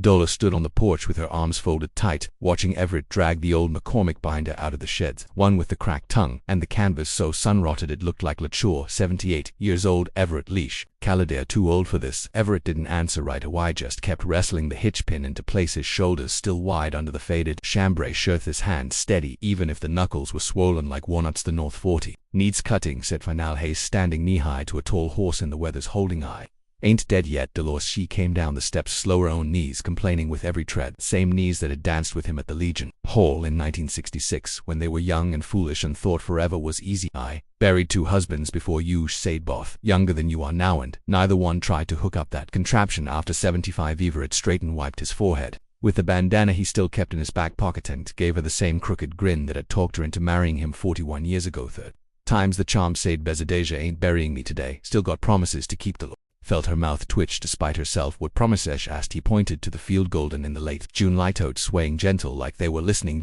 Dolores stood on the porch with her arms folded tight, watching Everett drag the old McCormick binder out of the sheds, one with the cracked tongue, and the canvas so sun-rotted it looked like Latour, 78 years old. Everett leash. Caladair too old for this. Everett didn't answer right away, just kept wrestling the hitch pin into place, his shoulders still wide under the faded chambray shirt, his hands steady, even if the knuckles were swollen like walnuts. The North 40 needs cutting, said Final Hayes, standing knee-high to a tall horse in the weather's holding eye. Ain't dead yet, Dolores. She came down the steps slower, own knees complaining with every tread, same knees that had danced with him at the Legion Hall in 1966 when they were young and foolish and thought forever was easy. I buried 2 husbands before you, said both younger than you are now, and neither one tried to hook up that contraption after 75. Everett straightened, wiped his forehead with the bandana he still kept in his back pocket, and gave her the same crooked grin that had talked her into marrying him 41 years ago. Third time's the charm, said Bezadeja. Ain't burying me today. Still got promises to keep. Dolores felt her mouth twitch despite herself. What promises? Asked. He pointed to the field golden in the late June light out, swaying gentle like they were listening.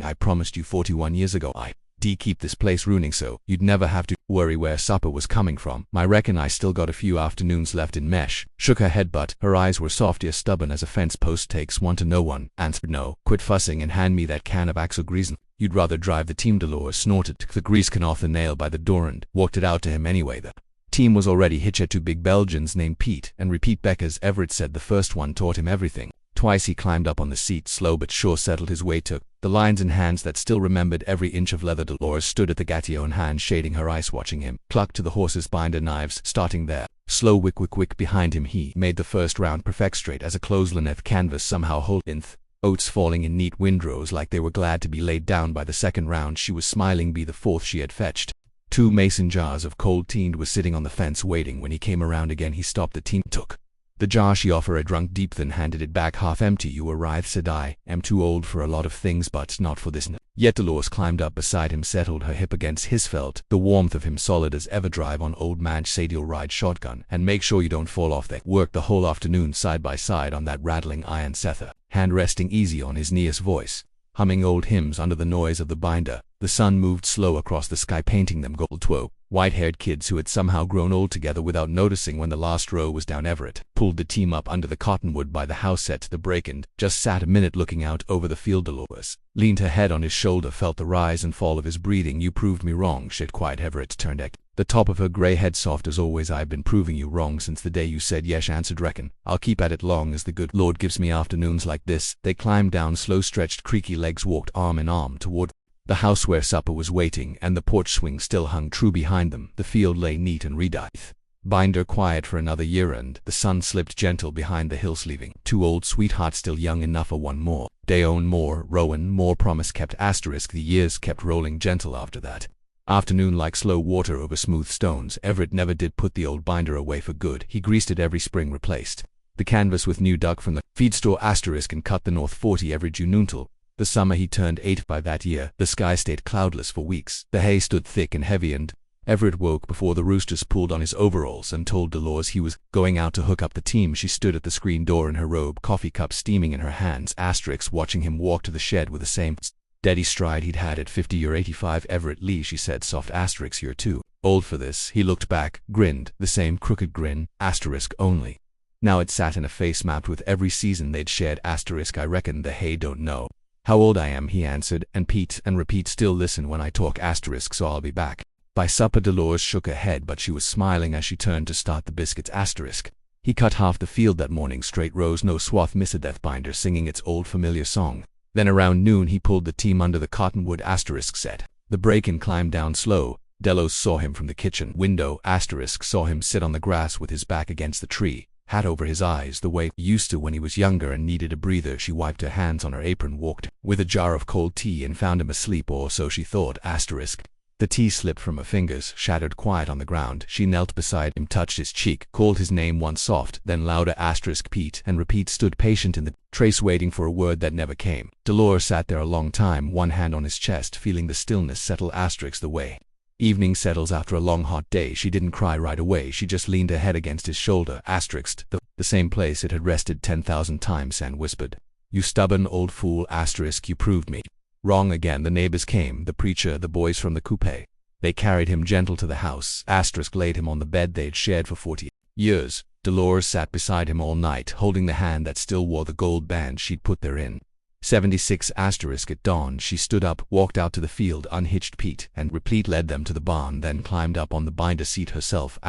I promised you 41 years ago I'd keep this place ruining so you'd never have to worry where supper was coming from. I reckon I still got a few afternoons left in mesh. Shook her head, but her eyes were soft, as stubborn as a fence post. Takes one to know one. Answered no. Quit fussing and hand me that can of axle grease. You'd rather drive the team. Dolores snorted, took the grease can off the nail by the door and walked it out to him anyway. The team was already hitched at 2 big Belgians named Pete and Repeat Beckers. Everett said the first one taught him everything. Twice he climbed up on the seat, slow but sure, settled his way, took the lines in hands that still remembered every inch of leather. Dolores stood at the gatillon, hand shading her eyes, watching him cluck to the horse's binder knives, starting there. Slow, wick behind him. He made the first round perfect, straight as a clothesline. Canvas somehow hold inth. Oats falling in neat windrows like they were glad to be laid down. By the second round she was smiling. Be the 4th she had fetched 2 mason jars of cold tea, was sitting on the fence waiting. When he came around again he stopped the team, took the jar she offered a drunk deep, then handed it back half empty. You were writhe, said I. Am too old for a lot of things, but not for this. Yet Dolores climbed up beside him, settled her hip against his, felt the warmth of him solid as ever. Drive on, old man, said. You'll ride shotgun and make sure you don't fall off. They worked the whole afternoon side by side on that rattling iron sether, hand resting easy on his knee, his voice humming old hymns under the noise of the binder. The sun moved slow across the sky, painting them gold. 2 white-haired kids who had somehow grown old together without noticing when the last row was down. Everett pulled the team up under the cottonwood by the house, set to the break, and just sat a minute looking out over the field. Dolores leaned her head on his shoulder, felt the rise and fall of his breathing. You proved me wrong, shit quiet. Everett turned at the top of her gray head, soft as always. I've been proving you wrong since the day you said yes, answered. Reckon I'll keep at it long as the good Lord gives me afternoons like this. They climbed down slow, stretched creaky legs, walked arm in arm toward the house where supper was waiting, and the porch swing still hung true behind them. The field lay neat and redithe binder quiet for another year, and the sun slipped gentle behind the hills, leaving 2 old sweethearts still young enough for one more day. Own more, Rowan, more promise kept. Asterisk. The years kept rolling gentle after that afternoon like slow water over smooth stones. Everett never did put the old binder away for good. He greased it every spring, replaced the canvas with new duck from the feed store, asterisk, and cut the North 40 every June until the summer he turned 8. By that year the sky stayed cloudless for weeks. The hay stood thick and heavy, and Everett woke before the roosters pulled on his overalls and told Dolores he was going out to hook up the team. She stood at the screen door in her robe, coffee cup steaming in her hands, asterisk, watching him walk to the shed with the same steady stride he'd had at 50 or 85. Everett Lee, she said, soft, asterisk, you're too old for this. He looked back, grinned, the same crooked grin, asterisk, only now it sat in a face mapped with every season they'd shared, asterisk. I reckon the hay don't know how old I am, he answered, and Pete and Repeat still listen when I talk, asterisk, so I'll be back by supper. Dolores shook her head, but she was smiling as she turned to start the biscuits, asterisk. He cut half the field that morning, straight rows, no swath, miss a death binder singing its old familiar song. Then around noon he pulled the team under the cottonwood, asterisk, set the break and climbed down slow. Delos saw him from the kitchen window, asterisk, saw him sit on the grass with his back against the tree, hat over his eyes, the way he used to when he was younger and needed a breather. She wiped her hands on her apron, walked with a jar of cold tea, and found him asleep, or so she thought, asterisk. The tea slipped from her fingers, shattered quiet on the ground. She knelt beside him, touched his cheek, called his name once soft, then louder, asterisk. Pete and Repeat stood patient in the trace, waiting for a word that never came. Dolores sat there a long time, one hand on his chest, feeling the stillness settle, asterisk, the way evening settles after a long hot day. She didn't cry right away, she just leaned her head against his shoulder, asterisk, the same place it had rested 10,000 times, and whispered, "You stubborn old fool, asterisk, you proved me wrong again." The neighbors came, the preacher, the boys from the coupe. They carried him gentle to the house, asterisk, laid him on the bed they'd shared for 40 years. Dolores sat beside him all night, holding the hand that still wore the gold band she'd put therein. 76 * at dawn she stood up, walked out to the field, unhitched Pete, and replete led them to the barn, then climbed up on the binder seat herself.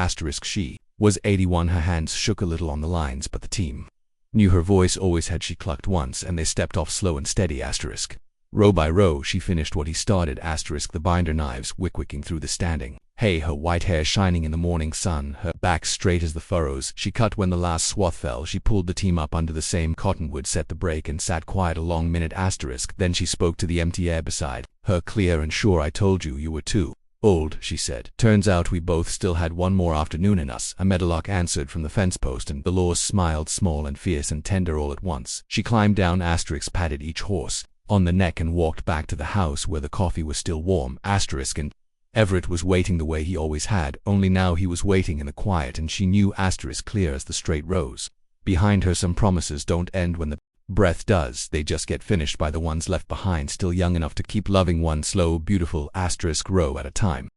She was 81. Her hands shook a little on the lines, but the team knew her voice always had. She clucked once, and they stepped off slow and steady. Row by row she finished what he started. The binder knives wicking through the standing hay, her white hair shining in the morning sun, her back straight as the furrows she cut when the last swath fell. She pulled the team up under the same cottonwood, set the brake, and sat quiet a long minute. Then she spoke to the empty air beside her, clear and sure. "I told you were too old," she said. "Turns out we both still had one more afternoon in us." A meadowlark answered from the fence post, and Dolores smiled, small and fierce and tender all at once. She climbed down, patted each horse on the neck, and walked back to the house where the coffee was still warm. And Everett was waiting the way he always had, only now he was waiting in the quiet, and she knew clear as the straight rose behind her. Some promises don't end when the breath does, they just get finished by the ones left behind, still young enough to keep loving one slow, beautiful row at a time.